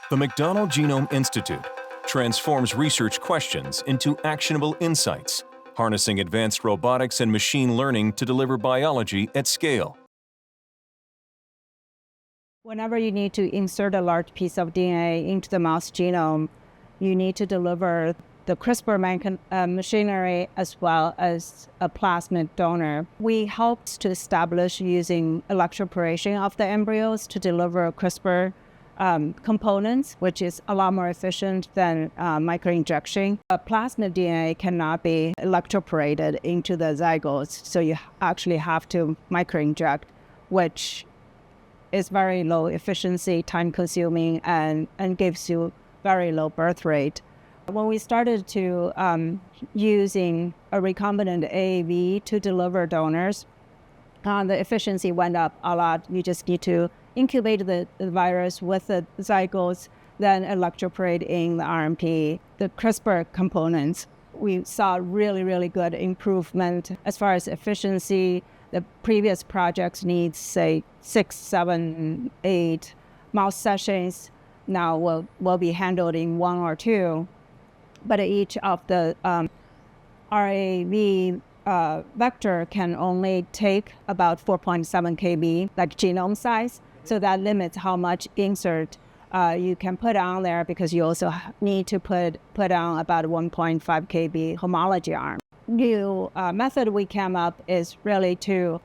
The McDonnell Genome Institute transforms research questions into actionable insights, harnessing advanced robotics and machine learning to deliver biology at scale. Whenever you need to insert a large piece of DNA into the mouse genome, you need to deliver the CRISPR machinery as well as a plasmid donor. We helped to establish using electroporation of the embryos to deliver CRISPR components, which is a lot more efficient than microinjection. Plasmid DNA cannot be electroporated into the zygotes, so you actually have to microinject, which is very low efficiency, time consuming, and gives you very low birth rate. When we started to using a recombinant AAV to deliver donors, the efficiency went up a lot. You just need to incubate the virus with the zygotes, then electroporate in the RNP, the CRISPR components. We saw really, really good improvement as far as efficiency. The previous projects need, say, 6, 7, 8 mouse sessions. Now will be handled in 1 or 2. But each of the rAAV vector can only take about 4.7 kb, like genome size. So that limits how much insert you can put on there, because you also need to put on about 1.5 kb homology arm. New method we came up is really to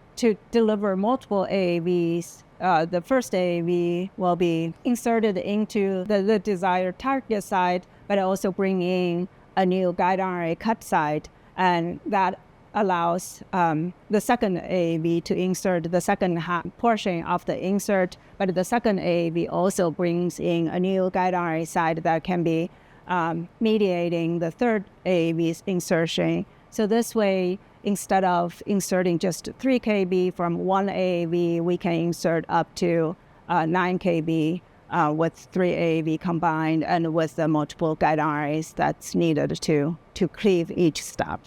deliver multiple AAVs. The first AAV will be inserted into the desired target site, but also bring in a new guide RNA cut site, and that allows the second AAV to insert the second portion of the insert, but the second AAV also brings in a new guide RNA site that can be mediating the third AAV's insertion. So this way, instead of inserting just 3 kb from one AAV, we can insert up to 9 kb with 3 AAV combined, and with the multiple guide RNAs that's needed to cleave each step.